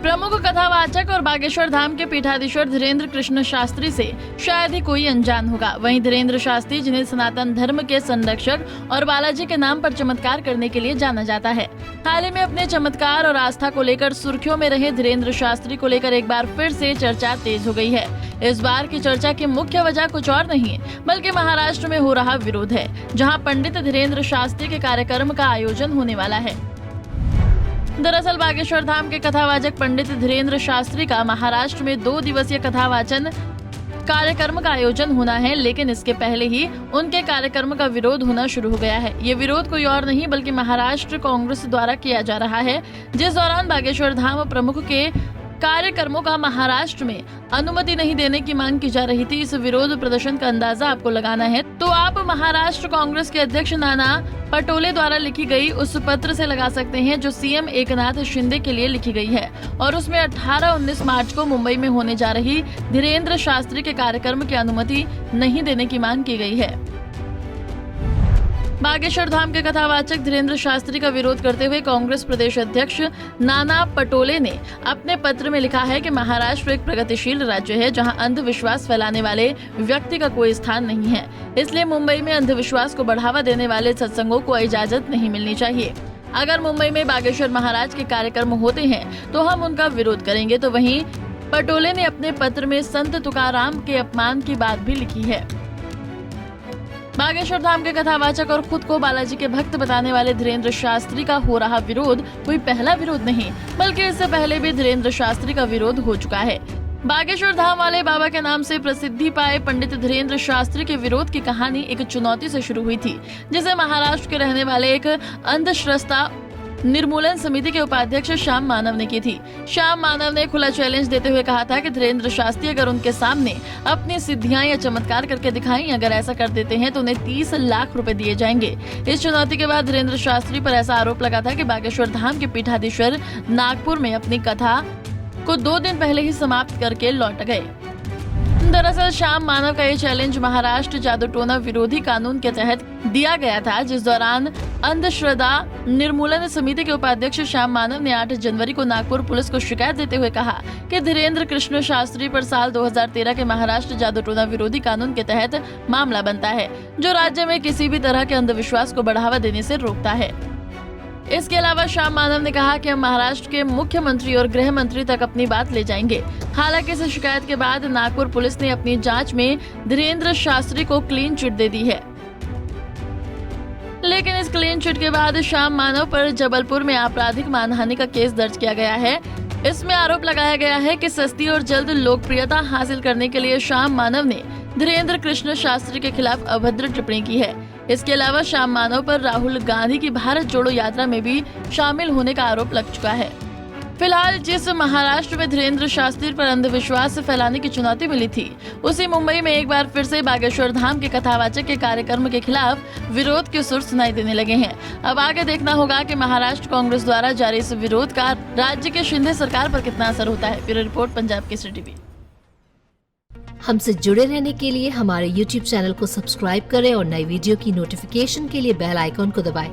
प्रमुख कथावाचक और बागेश्वर धाम के पीठाधीश्वर धीरेन्द्र कृष्ण शास्त्री से शायद ही कोई अनजान होगा। वहीं धीरेन्द्र शास्त्री, जिन्हें सनातन धर्म के संरक्षक और बालाजी के नाम पर चमत्कार करने के लिए जाना जाता है, हाल ही में अपने चमत्कार और आस्था को लेकर सुर्खियों में रहे धीरेन्द्र शास्त्री को लेकर एक बार फिर से चर्चा तेज हो गई है। इस बार की चर्चा की मुख्य वजह कुछ और नहीं बल्कि महाराष्ट्र में हो रहा विरोध है, जहां पंडित धीरेन्द्र शास्त्री के कार्यक्रम का आयोजन होने वाला है। दरअसल बागेश्वर धाम के कथावाचक पंडित धीरेन्द्र शास्त्री का महाराष्ट्र में 2 दिवसीय कथावाचन कार्यक्रम का आयोजन होना है, लेकिन इसके पहले ही उनके कार्यक्रम का विरोध होना शुरू हो गया है। ये विरोध कोई और नहीं बल्कि महाराष्ट्र कांग्रेस द्वारा किया जा रहा है, जिस दौरान बागेश्वर धाम प्रमुख के कार्यक्रमों का महाराष्ट्र में अनुमति नहीं देने की मांग की जा रही थी। इस विरोध प्रदर्शन का अंदाजा आपको लगाना है तो आप महाराष्ट्र कांग्रेस के अध्यक्ष नाना पटोले द्वारा लिखी गई उस पत्र से लगा सकते हैं, जो सीएम एकनाथ शिंदे के लिए लिखी गई है और उसमें 18-19 मार्च को मुंबई में होने जा रही धीरेन्द्र शास्त्री के कार्यक्रम की अनुमति नहीं देने की मांग की गई है। बागेश्वर धाम के कथावाचक धीरेन्द्र शास्त्री का विरोध करते हुए कांग्रेस प्रदेश अध्यक्ष नाना पटोले ने अपने पत्र में लिखा है कि महाराष्ट्र एक प्रगतिशील राज्य है, जहां अंधविश्वास फैलाने वाले व्यक्ति का कोई स्थान नहीं है। इसलिए मुंबई में अंधविश्वास को बढ़ावा देने वाले सत्संगों को इजाजत नहीं मिलनी चाहिए। अगर मुंबई में बागेश्वर महाराज के कार्यक्रम होते हैं तो हम उनका विरोध करेंगे। तो वहीं पटोले ने अपने पत्र में संत तुकाराम के अपमान की बात भी लिखी है। बागेश्वर धाम के कथावाचक और खुद को बालाजी के भक्त बताने वाले धीरेन्द्र शास्त्री का हो रहा विरोध कोई पहला विरोध नहीं, बल्कि इससे पहले भी धीरेन्द्र शास्त्री का विरोध हो चुका है। बागेश्वर धाम वाले बाबा के नाम से प्रसिद्धि पाए पंडित धीरेन्द्र शास्त्री के विरोध की कहानी एक चुनौती से शुरू हुई थी, जिसे महाराष्ट्र के रहने वाले एक अंधश्रष्टा निर्मूलन समिति के उपाध्यक्ष श्याम मानव ने की थी। श्याम मानव ने खुला चैलेंज देते हुए कहा था कि धीरेन्द्र शास्त्री अगर उनके सामने अपनी सिद्धियां या चमत्कार करके दिखाएं, अगर ऐसा कर देते हैं तो उन्हें 30 लाख रुपए दिए जाएंगे। इस चुनौती के बाद धीरेन्द्र शास्त्री पर ऐसा आरोप लगा था कि बागेश्वर धाम के पीठाधीश्वर नागपुर में अपनी कथा को 2 दिन पहले ही समाप्त करके लौट गए। दरअसल श्याम मानव का ये चैलेंज महाराष्ट्र जादूटोना विरोधी कानून के तहत दिया गया था, जिस दौरान अंधश्रद्धा निर्मूलन समिति के उपाध्यक्ष श्याम मानव ने 8 जनवरी को नागपुर पुलिस को शिकायत देते हुए कहा कि धीरेन्द्र कृष्ण शास्त्री पर साल 2013 के महाराष्ट्र जादूटोना विरोधी कानून के तहत मामला बनता है, जो राज्य में किसी भी तरह के अंधविश्वास को बढ़ावा देने से रोकता है। इसके अलावा श्याम मानव ने कहा कि हम महाराष्ट्र के मुख्यमंत्री और गृह मंत्री तक अपनी बात ले जाएंगे। हालांकि इस शिकायत के बाद नागपुर पुलिस ने अपनी जांच में धीरेन्द्र शास्त्री को क्लीन चिट दे दी है, लेकिन इस क्लीन चिट के बाद श्याम मानव पर जबलपुर में आपराधिक मानहानि का केस दर्ज किया गया है। इसमें आरोप लगाया गया है कि सस्ती और जल्द लोकप्रियता हासिल करने के लिए श्याम मानव ने धीरेन्द्र कृष्ण शास्त्री के खिलाफ अभद्र टिप्पणी की है। इसके अलावा श्याम मानव पर राहुल गांधी की भारत जोड़ो यात्रा में भी शामिल होने का आरोप लग चुका है। फिलहाल जिस महाराष्ट्र में धीरेन्द्र शास्त्री पर अंधविश्वास फैलाने की चुनौती मिली थी, उसी मुंबई में एक बार फिर से बागेश्वर धाम के कथावाचक के कार्यक्रम के खिलाफ विरोध के सुर सुनाई देने लगे हैं। अब आगे देखना होगा कि महाराष्ट्र कांग्रेस द्वारा जारी इस विरोध का राज्य के शिंदे सरकार पर कितना असर होता है। Bureau report, Punjab Kesari TV. हमसे जुड़े रहने के लिए हमारे YouTube चैनल को सब्सक्राइब करें और नई वीडियो की नोटिफिकेशन के लिए बेल आइकॉन को दबाएं।